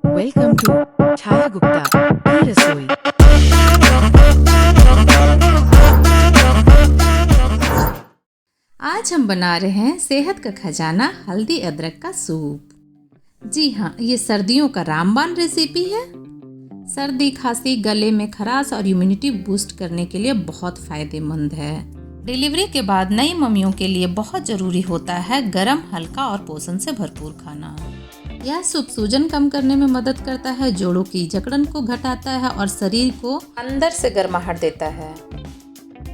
Welcome to छाया गुप्ता की रसोई। आज हम बना रहे हैं सेहत का खजाना हल्दी अदरक का सूप। जी हाँ, ये सर्दियों का रामबाण रेसिपी है। सर्दी, खांसी, गले में खराश और इम्यूनिटी बूस्ट करने के लिए बहुत फायदेमंद है। डिलीवरी के बाद नई मम्मियों के लिए बहुत ज़रूरी होता है गरम, हल्का और पोषण से भरपूर खाना। यह सूप सूजन कम करने में मदद करता है, जोड़ों की जकड़न को घटाता है और शरीर को अंदर से गर्माहट देता है।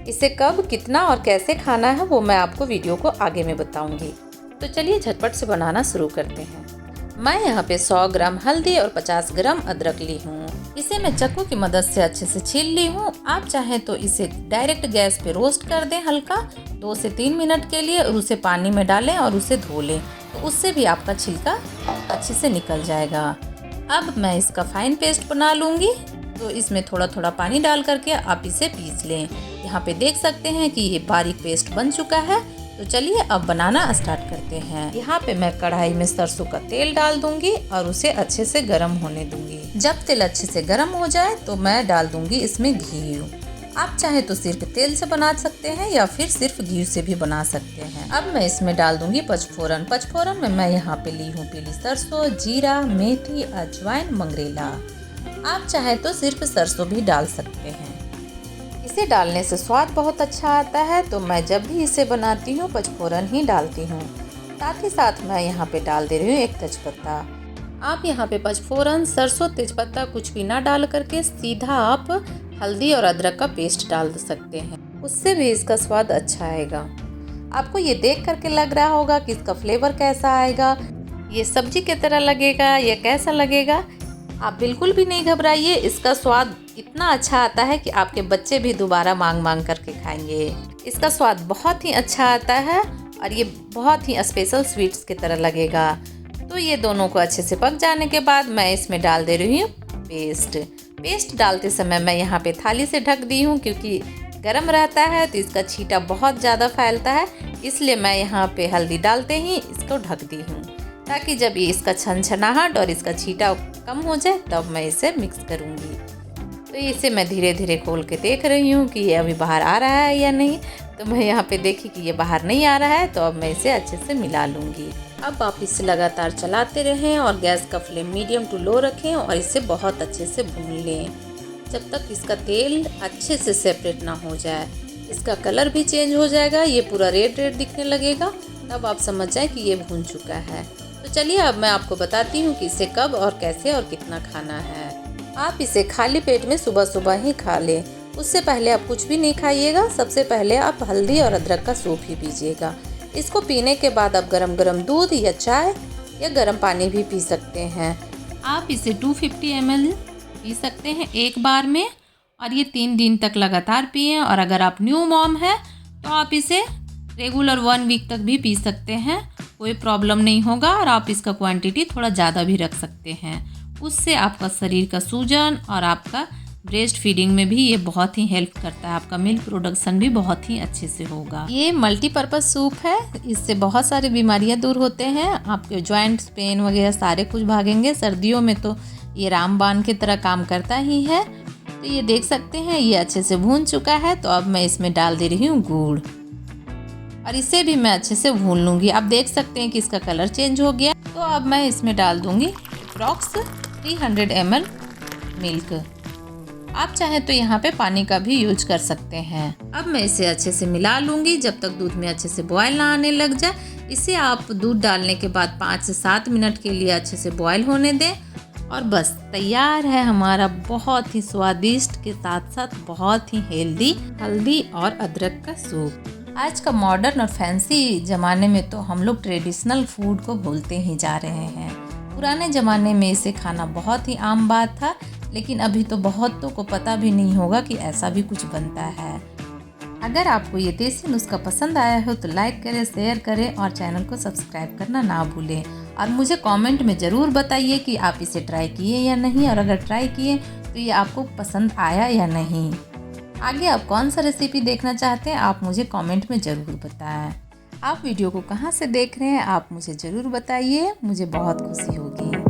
इसे कब, कितना और कैसे खाना है वो मैं आपको वीडियो को आगे में बताऊंगी। तो चलिए झटपट से बनाना शुरू करते हैं। मैं यहाँ पे 100 ग्राम हल्दी और 50 ग्राम अदरक ली हूँ। इसे मैं चाकू की मदद से अच्छे से छील ली हूँ। आप चाहें तो इसे डायरेक्ट गैस पे रोस्ट कर दें हल्का 2 से 3 मिनट के लिए और उसे पानी में डालें और उसे धो लें, तो उससे भी आपका छिलका अच्छे से निकल जाएगा। अब मैं इसका फाइन पेस्ट बना लूँगी, तो इसमें थोड़ा थोड़ा पानी डाल करके आप इसे पीस लें। यहाँ पे देख सकते हैं कि ये बारीक पेस्ट बन चुका है। तो चलिए अब बनाना स्टार्ट करते हैं। यहाँ पे मैं कढ़ाई में सरसों का तेल डाल दूंगी और उसे अच्छे से गर्म होने दूंगी। जब तेल अच्छे से गर्म हो जाए तो मैं डाल दूंगी इसमें घी। आप चाहे तो सिर्फ तेल से बना सकते हैं या फिर सिर्फ घी से भी बना सकते हैं। अब मैं इसमें डाल दूंगी पचफोरन। पचफोरन में मैं यहाँ पे ली हूँ पीली सरसों, जीरा, मेथी, अजवाइन, मंगरेला। आप चाहे तो सिर्फ सरसों भी डाल सकते हैं। इसे डालने से स्वाद बहुत अच्छा आता है, तो मैं जब भी इसे बनाती हूँ पचफोरन ही डालती हूँ। साथ ही साथ मैं यहाँ पे डाल दे रही हूँ एक तेजपत्ता। आप यहाँ पे पचफोरन, सरसों, तेजपत्ता कुछ भी ना डाल करके सीधा आप हल्दी और अदरक का पेस्ट डाल सकते हैं, उससे भी इसका स्वाद अच्छा आएगा। आपको ये देख करके लग रहा होगा कि इसका फ्लेवर कैसा आएगा, ये सब्जी की तरह लगेगा या कैसा लगेगा। आप बिल्कुल भी नहीं घबराइए, इसका स्वाद इतना अच्छा आता है कि आपके बच्चे भी दोबारा मांग मांग करके खाएंगे। इसका स्वाद बहुत ही अच्छा आता है और ये बहुत ही स्पेशल स्वीट्स की तरह लगेगा। तो ये दोनों को अच्छे से पक जाने के बाद मैं इसमें डाल दे रही हूँ पेस्ट डालते समय मैं यहाँ पे थाली से ढक दी हूँ, क्योंकि गर्म रहता है तो इसका छींटा बहुत ज़्यादा फैलता है, इसलिए मैं यहाँ पे हल्दी डालते ही इसको ढक दी हूँ, ताकि जब ये इसका छनछनाहट और इसका छींटा कम हो जाए तब मैं इसे मिक्स करूँगी। तो इसे मैं धीरे धीरे खोल के देख रही हूँ कि ये अभी बाहर आ रहा है या नहीं। तो मैं यहाँ पे देखी कि ये बाहर नहीं आ रहा है, तो अब मैं इसे अच्छे से मिला लूँगी। अब आप इसे लगातार चलाते रहें और गैस का फ्लेम मीडियम टू लो रखें और इसे बहुत अच्छे से भून लें जब तक इसका तेल अच्छे से सेपरेट ना हो जाए। इसका कलर भी चेंज हो जाएगा, ये पूरा रेड रेड दिखने लगेगा, तब आप समझ जाए कि ये भून चुका है। तो चलिए अब मैं आपको बताती हूँ कि इसे कब और कैसे और कितना खाना है। आप इसे खाली पेट में सुबह सुबह ही खा लें, उससे पहले आप कुछ भी नहीं खाइएगा। सबसे पहले आप हल्दी और अदरक का सूप ही पीजिएगा। इसको पीने के बाद आप गरम गरम दूध या चाय या गरम पानी भी पी सकते हैं। आप इसे 250 ml पी सकते हैं एक बार में, और ये 3 दिन तक लगातार पिएं। और अगर आप न्यू मॉम है तो आप इसे रेगुलर 1 वीक तक भी पी सकते हैं, कोई प्रॉब्लम नहीं होगा। और आप इसका क्वांटिटी थोड़ा ज़्यादा भी रख सकते हैं, उससे आपका शरीर का सूजन और आपका ब्रेस्ट फीडिंग में भी ये बहुत ही हेल्प करता है। आपका मिल्क प्रोडक्शन भी बहुत ही अच्छे से होगा। ये मल्टीपर्पज़ सूप है, इससे बहुत सारी बीमारियां दूर होते हैं। आपके जॉइंट्स, पेन वगैरह सारे कुछ भागेंगे। सर्दियों में तो ये रामबाण की तरह काम करता ही है। तो ये देख सकते हैं ये अच्छे से भून चुका है। तो अब मैं इसमें डाल दे रही हूँ गुड़ और इसे भी मैं अच्छे से भून लूँगी। आप देख सकते हैं कि इसका कलर चेंज हो गया। तो अब मैं इसमें डाल दूँगी अप्रॉक्स 300 ml मिल्क। आप चाहें तो यहाँ पे पानी का भी यूज कर सकते हैं। अब मैं इसे अच्छे से मिला लूँगी जब तक दूध में अच्छे से बॉयल ना आने लग जाए। इसे आप दूध डालने के बाद 5 से 7 मिनट के लिए अच्छे से बॉयल होने दें और बस तैयार है हमारा बहुत ही स्वादिष्ट के साथ साथ बहुत ही हेल्दी हल्दी और अदरक का सूप। आज का मॉडर्न और फैंसी ज़माने में तो हम लोग ट्रेडिशनल फूड को भूलते ही जा रहे हैं। पुराने ज़माने में इसे खाना बहुत ही आम बात था, लेकिन अभी तो बहुतों को पता भी नहीं होगा कि ऐसा भी कुछ बनता है। अगर आपको ये देसी नुस्खा पसंद आया हो तो लाइक करें, शेयर करें और चैनल को सब्सक्राइब करना ना भूलें। और मुझे कमेंट में ज़रूर बताइए कि आप इसे ट्राई किए या नहीं, और अगर ट्राई किए तो ये आपको पसंद आया या नहीं। आगे आप कौन सा रेसिपी देखना चाहते हैं आप मुझे कमेंट में ज़रूर बताएं। आप वीडियो को कहाँ से देख रहे हैं आप मुझे ज़रूर बताइए, मुझे बहुत खुशी होगी।